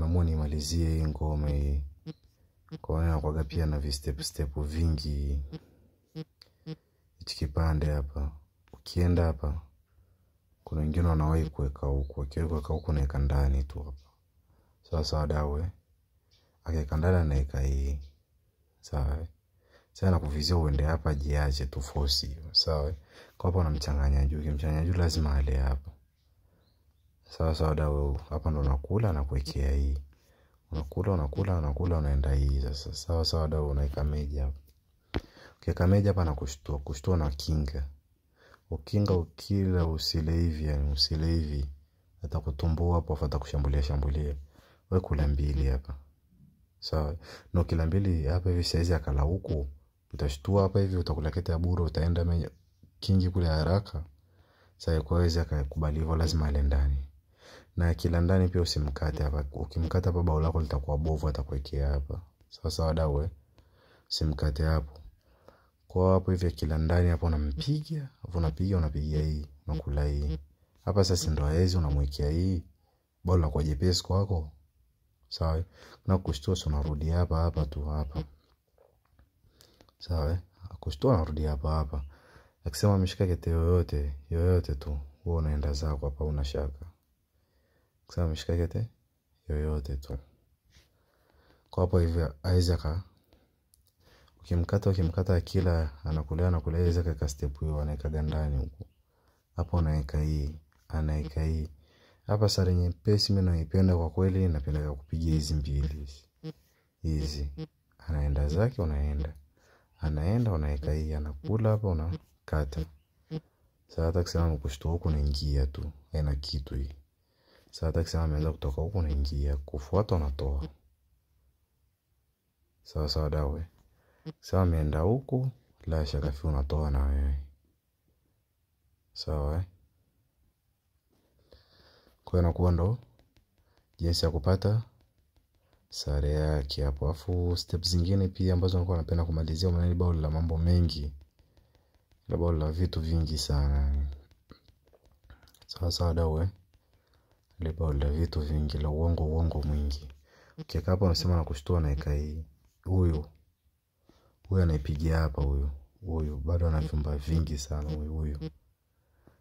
nimeamua nimalizie hii ngoma hii. Kwa hiyo nakuwaga pia na step vingi. Hichi kipande hapa. Ukienda hapa, kuna wengine wanawahi kuweka huko. Ukiweka huko naweka ndani tu hapa. Sawa dawe. Akiweka ndani anaweka hii. Sawa. Sasa nakuvizia uende hapa jiache tu force. Sawa. Kwa hapo unamchanganya juu. Ukimchanganya juu lazima ale hapa. Sawa dawe. Hapa ndo nakula na kuwekea hii. Unakula unaenda hii sasa. Sawa dawe, unaweka meja hapa. Ukiweka meja hapa na kushtua na kinga. Ukinga ukila usile hivi. Atakutumbua hapo afa atakushambulia. Wewe kula mbili hapa. Sawa. Na ukila mbili hapa hivi saizi akala huku. Utashtua hapa hivi utakula kete ya bure, utaenda kingi kule haraka. Sasa kwa hiyo akakubali hivyo lazima ale ndani. Na kila ndani pia usimkate hapa. Ukimkata hapa bao lako litakuwa bovu, atakuwekea hapa. Sawa dawe. Usimkate hapo. Kwa hapo hivi kila ndani hapo unampiga, unapiga hii, unakula hii. Hapa sasa ndo haezi unamwekea hii. Bao linakuwa jepesi kwako. Sawa. Na kushtua unarudi hapa tu hapa. Sawa. Kushtua unarudi hapa. Akisema ameshika kete yoyote tu, wewe unaenda zako hapa una shaka. Akisema ameshika kete yoyote tu. Kwa hapo hivi haezi ukimkata kila anakula hizo kaka step hiyo anaweka ndani huko. Hapo unaweka hii, anaweka hii. Hapa sare nyepesi mimi naipenda kwa kweli, napenda kupiga hizi mbili. Hizi. Anaenda zake unaenda. Unaweka hii, anakula hapa unakata. Sasa hata kusema kushtua huko unaingia tu. Haina kitu hii. Sasa hata kusema ameanza kutoka huko unaingia, kufuata unatoa. Sawa dawe. Sasa ameenda huko, la shaka fi unatoa na wewe. Sawa. Kwa hiyo ndo jinsi ya kupata sare yake hapo. Afu steps zingine pia ambazo nilikuwa napenda kumalizia maana bao la mambo mengi. Bao la vitu vingi sana. Sawa dawe. Bao la vitu vingi, la uongo mwingi. Ukiweka hapo unasema na kushtua na eka hii. Huyu anaipigia hapa huyu. Bado ana vyumba vingi sana huyu.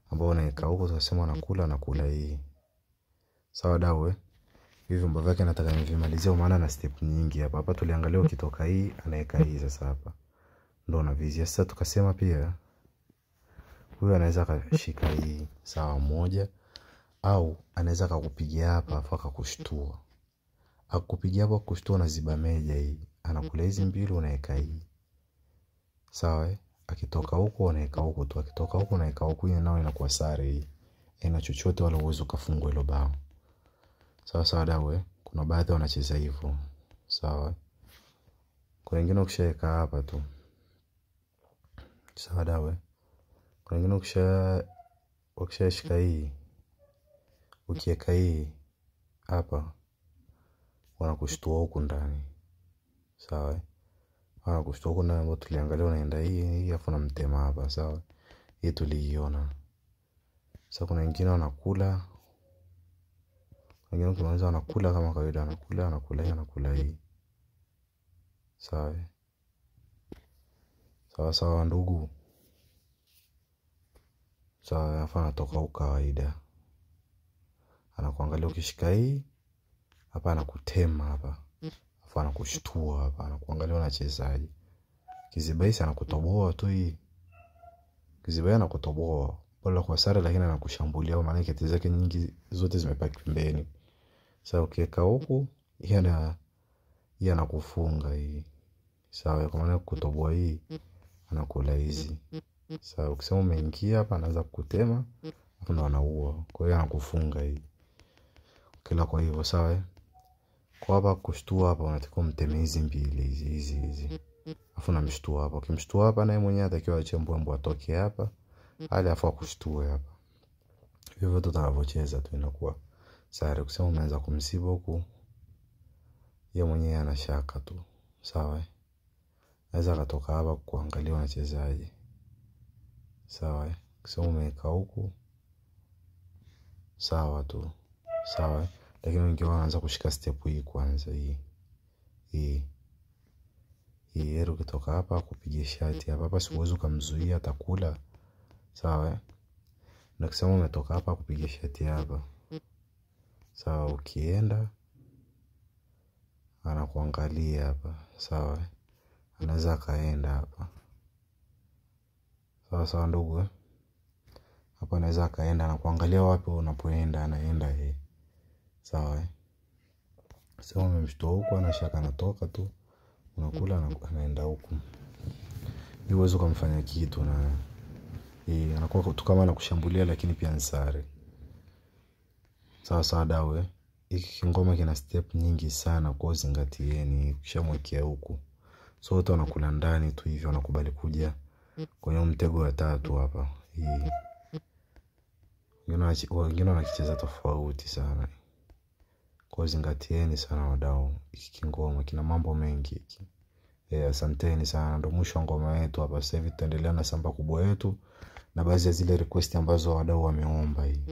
Ambao unaweka huko unasema nakula hii. Sawa dawe. Hivi vyumba vyake nataka nivimalizie maana na step nyingi hapa. Hapa tuliangalia ukitoka hii anaweka hii sasa hapa. Ndio unavizia. Sasa tukasema pia huyu anaweza kashika hii sawa moja, au anaweza kukupigia hapa afa akakushtua. Akupigia hapo kushtua na ziba meja hii. Anakula hizi mbili unaweka hii. Sawa. Akitoka huko unaweka huko tu. Akitoka huko unaweka huko, hiyo nao inakuwa sare hii. Haina chochote wala uwezo kafungwa hilo bao. Sawa dawe. Kuna baadhi wanacheza hivyo. Sawa. Kwa wengine ukishaweka hapa tu. Sawa dawe. Kwa wengine ukishashika hii. Ukiweka hii hapa wanakushtua huko ndani. Sawa. Wanakushtua huko ndani, ambao tuliangalia unaenda hii afu unamtema hapa. Sawa. Hii tuliiona. Sasa kuna wengine wanakula. Wengine kwanza wanakula kama kawaida, anakula hii. Sawa ndugu. Sawa, afa anatoka huko kawaida. Anakuangalia ukishika hii, hapa anakutema hapa. Afa anakushtua hapa, anakuangalia unachezaje. Kizibaisi anakutoboa tu hii. Kizibai anakutoboa. Pole kwa sare lakini anakushambulia maana kete zake nyingi zote zimepaki pembeni. Sasa ukiweka huku, yeye anakufunga hii. Sawa, kwa maana kutoboa hii anakula hizi. Sawa, ukisema umeingia hapa anaanza kukutema, afu ndo anaua. Kwa hiyo anakufunga hii. Kila kwa hivyo sawa. Kwa hapa kushtua hapa unatakiwa mteme hizi mbili hizi. Afu unamshtua hapa. Ukimshtua hapa naye mwenyewe atakiwa aache mbwembwe atoke hapa. Hali afu akushtue hapa. Hivyo tutakavyocheza tu inakuwa sare. Kusema umeanza kumsiba huku, yeye mwenyewe anashaka tu. Sawa. Naweza katoka hapa kuangalia unachezaje. Sawa. Kusema umeweka huku. Sawa tu. Sawa. Lakini wengine wanaanza kushika step hii kwanza hii heri ukitoka hapa kupiga shati hapa siwezi kumzuia atakula. Sawa na kusema umetoka hapa kupiga shati hapa. Sawa ukienda anakuangalia hapa. Sawa anaweza kaenda hapa. Sawa ndugu hapa anaweza kaenda anakuangalia wapi unapoenda anaenda sawa sasa umemshtoa huko anashaka anatoka tu unakula na anaenda huko. Huwezi kumfanya kitu na anakuwa tu kama anakushambulia lakini pia nsare. Sawa dawe hiki kingoma kina step nyingi sana kwa zingatieni ukishamwekea huku. So wote wanakula ndani tu hivyo wanakubali kuja kwenye mtego wa 3 hapa. Wengine wanakicheza tofauti sana. Kwa zingatieni sana wadau hiki kingoma kina mambo mengi hiki. Asanteni sana ndio mwisho wa ngoma yetu hapa. Sasa hivi tutaendelea na samba kubwa yetu na baadhi ya zile request ambazo wadau wameomba hii.